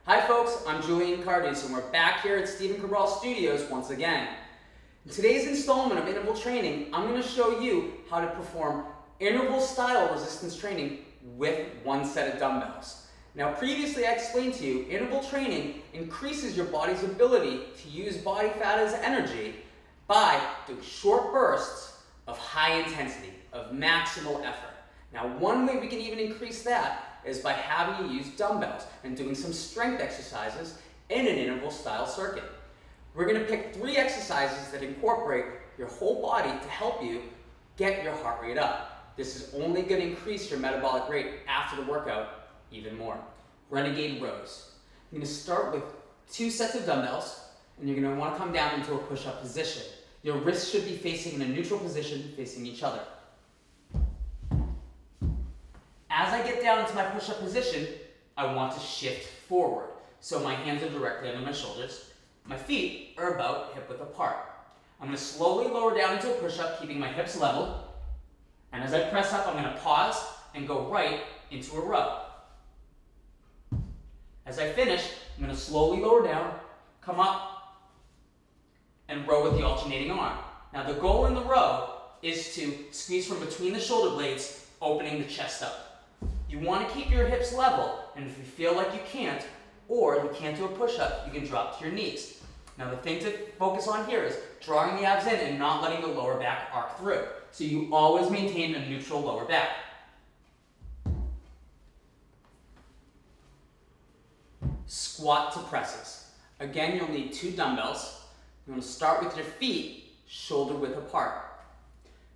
Hi folks, I'm Julian Cardis and we're back here at Stephen Cabral Studios once again. In today's installment of interval training, I'm going to show you how to perform interval style resistance training with one set of dumbbells. Now previously I explained to you, interval training increases your body's ability to use body fat as energy by doing short bursts of high intensity, of maximal effort. Now one way we can even increase that is by having you use dumbbells and doing some strength exercises in an interval style circuit. We're going to pick 3 exercises that incorporate your whole body to help you get your heart rate up. This is only going to increase your metabolic rate after the workout even more. Renegade rows. You're going to start with 2 sets of dumbbells and you're going to want to come down into a push-up position. Your wrists should be facing in a neutral position, facing each other. As I get down into my push-up position, I want to shift forward. So my hands are directly under my shoulders. My feet are about hip-width apart. I'm going to slowly lower down into a push-up, keeping my hips level. And as I press up, I'm going to pause and go right into a row. As I finish, I'm going to slowly lower down, come up, and row with the alternating arm. Now the goal in the row is to squeeze from between the shoulder blades, opening the chest up. You want to keep your hips level, and if you feel like you can't, or you can't do a push-up, you can drop to your knees. Now the thing to focus on here is drawing the abs in and not letting the lower back arc through. So you always maintain a neutral lower back. Squat to presses. Again, you'll need 2 dumbbells. You're going to start with your feet shoulder width apart.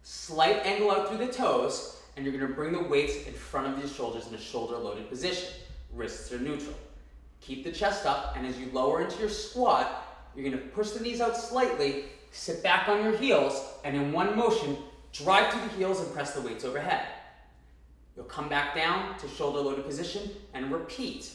Slight angle out through the toes, and you're going to bring the weights in front of your shoulders in a shoulder-loaded position. Wrists are neutral. Keep the chest up, and as you lower into your squat, you're going to push the knees out slightly, sit back on your heels, and in one motion, drive through the heels and press the weights overhead. You'll come back down to shoulder-loaded position and repeat.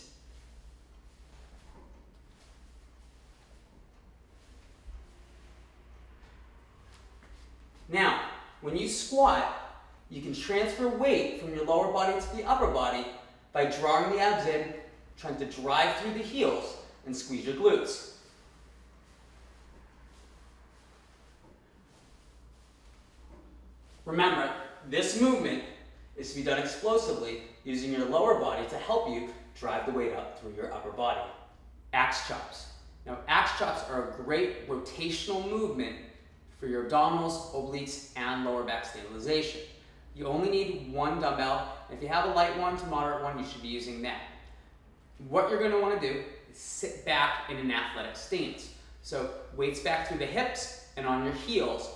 Now, when you squat, you can transfer weight from your lower body to the upper body by drawing the abs in, trying to drive through the heels and squeeze your glutes. Remember, this movement is to be done explosively using your lower body to help you drive the weight up through your upper body. Axe chops. Now, axe chops are a great rotational movement for your abdominals, obliques, and lower back stabilization. You only need 1 dumbbell. If you have a light one to moderate one, you should be using that. What you're going to want to do is sit back in an athletic stance. So weights back through the hips and on your heels,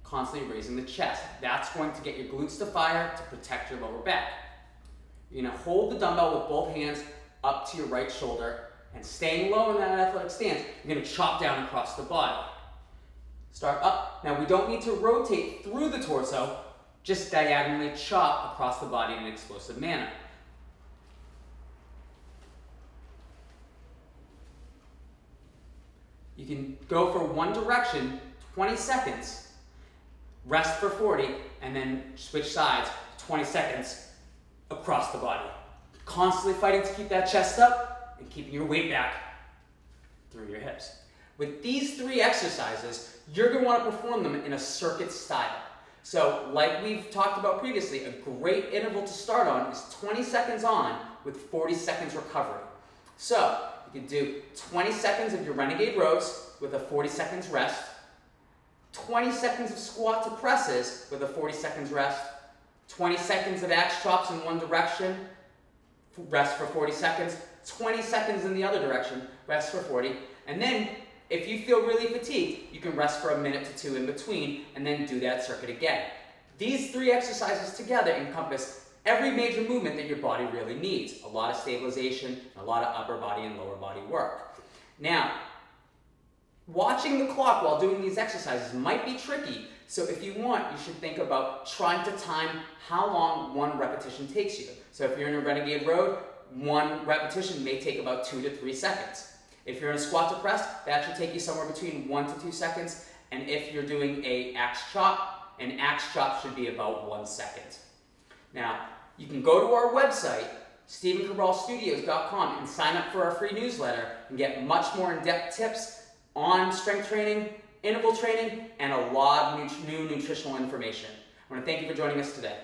constantly raising the chest. That's going to get your glutes to fire to protect your lower back. You're going to hold the dumbbell with both hands up to your right shoulder and staying low in that athletic stance, you're going to chop down across the body. Start up. Now we don't need to rotate through the torso, just diagonally chop across the body in an explosive manner. You can go for one direction, 20 seconds, rest for 40, and then switch sides, 20 seconds across the body. Constantly fighting to keep that chest up and keeping your weight back through your hips. With these 3 exercises, you're going to want to perform them in a circuit style. So, like we've talked about previously, a great interval to start on is 20 seconds on with 40 seconds recovery. So, you can do 20 seconds of your renegade rows with a 40 seconds rest, 20 seconds of squat to presses with a 40 seconds rest, 20 seconds of axe chops in one direction, rest for 40 seconds, 20 seconds in the other direction, rest for 40, and then if you feel really fatigued, you can rest for a minute to 2 in between and then do that circuit again. These 3 exercises together encompass every major movement that your body really needs. A lot of stabilization, a lot of upper body and lower body work. Now, watching the clock while doing these exercises might be tricky, so if you want, you should think about trying to time how long one repetition takes you. So if you're in a renegade row, one repetition may take about 2 to 3 seconds. If you're in a squat to press, that should take you somewhere between 1 to 2 seconds. And if you're doing an axe chop should be about 1 second. Now, you can go to our website StephenCabralStudios.com, and sign up for our free newsletter and get much more in-depth tips on strength training, interval training, and a lot of new nutritional information. I want to thank you for joining us today.